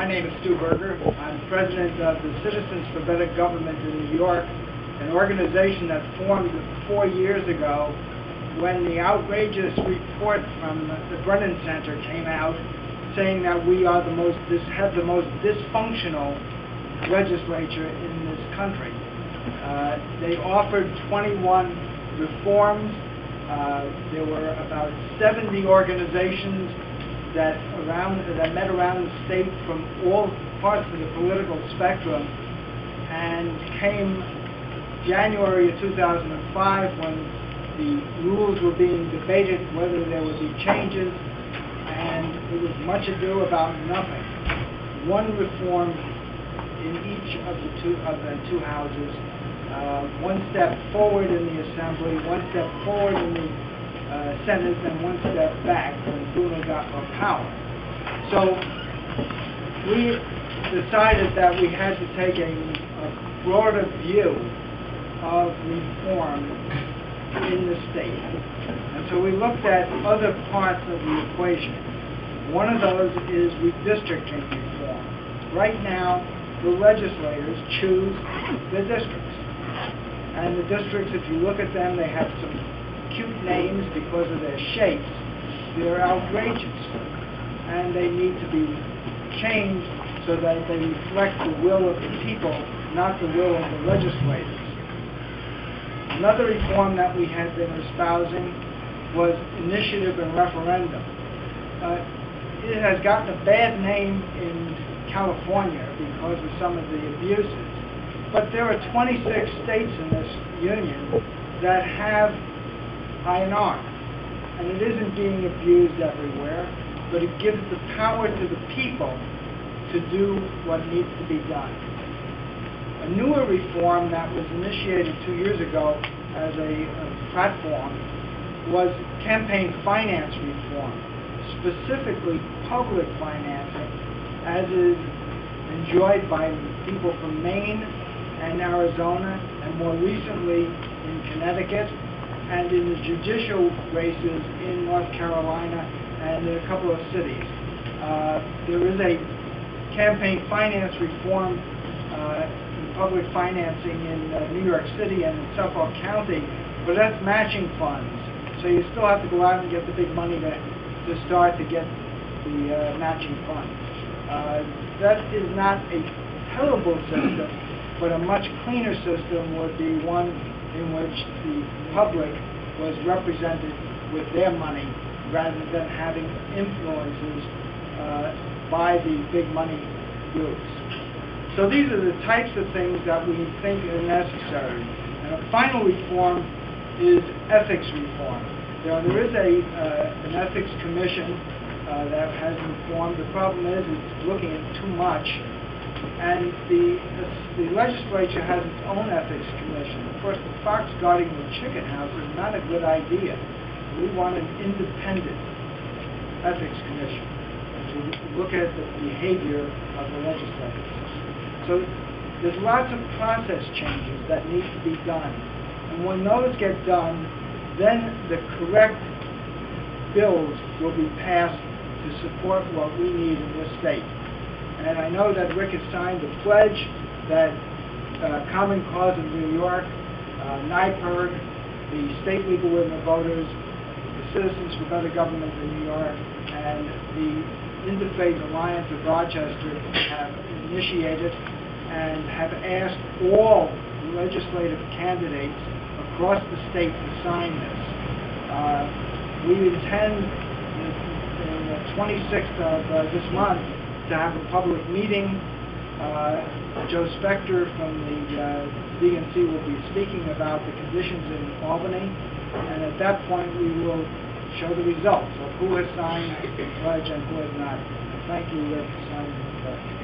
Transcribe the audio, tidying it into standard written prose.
My name is Stu Burger. I'm president of the Citizens for Better Government in New York, an organization that formed 4 years ago when the outrageous report from the Brennan Center came out saying that we are have the most dysfunctional legislature in this country. They offered 21 reforms. There were about 70 organizations that met around the state from all parts of the political spectrum, and came January of 2005 when the rules were being debated whether there would be changes, and it was much ado about nothing. One reform in each of the two houses, one step forward in the Assembly, one step forward in the Senate, and one step back when Bruno got more power. So we decided that we had to take a broader view of reform in the state. And so we looked at other parts of the equation. One of those is redistricting reform. Right now, the legislators choose the districts. And the districts, if you look at them, they have some cute names because of their shapes. They're outrageous, and they need to be changed so that they reflect the will of the people, not the will of the legislators. Another reform that we had been espousing was initiative and referendum. It has gotten a bad name in California because of some of the abuses, but there are 26 states in this union that have INR, and it isn't being abused everywhere, but it gives the power to the people to do what needs to be done. A newer reform that was initiated 2 years ago as a platform was campaign finance reform, specifically public financing, as is enjoyed by people from Maine and Arizona, and more recently in Connecticut, and in the judicial races in North Carolina and in a couple of cities. There is a campaign finance reform in public financing in New York City and in Suffolk County, but that's matching funds. So you still have to go out and get the big money to start to get the matching funds. That is not a terrible system, but a much cleaner system would be one in which the public was represented with their money rather than having influences by the big money groups. So these are the types of things that we think are necessary. And a final reform is ethics reform. There is an ethics commission that has been formed. The problem is it's looking at too much. And the legislature has its own ethics commission. Of course, the fox guarding the chicken house is not a good idea. We want an independent ethics commission to look at the behavior of the legislators. So there's lots of process changes that need to be done. And when those get done, then the correct bills will be passed to support what we need in this state. And I know that Rick has signed a pledge that Common Cause of New York, NYPIRG, the State Legal Women Voters, the Citizens for Better Government in New York, and the Interfaith Alliance of Rochester have initiated and have asked all legislative candidates across the state to sign this. We intend in the 26th of this month to have a public meeting. Joe Spector from the DNC will be speaking about the conditions in Albany, and at that point we will show the results of who has signed the pledge and who has not. Thank you, Rick, for signing the pledge.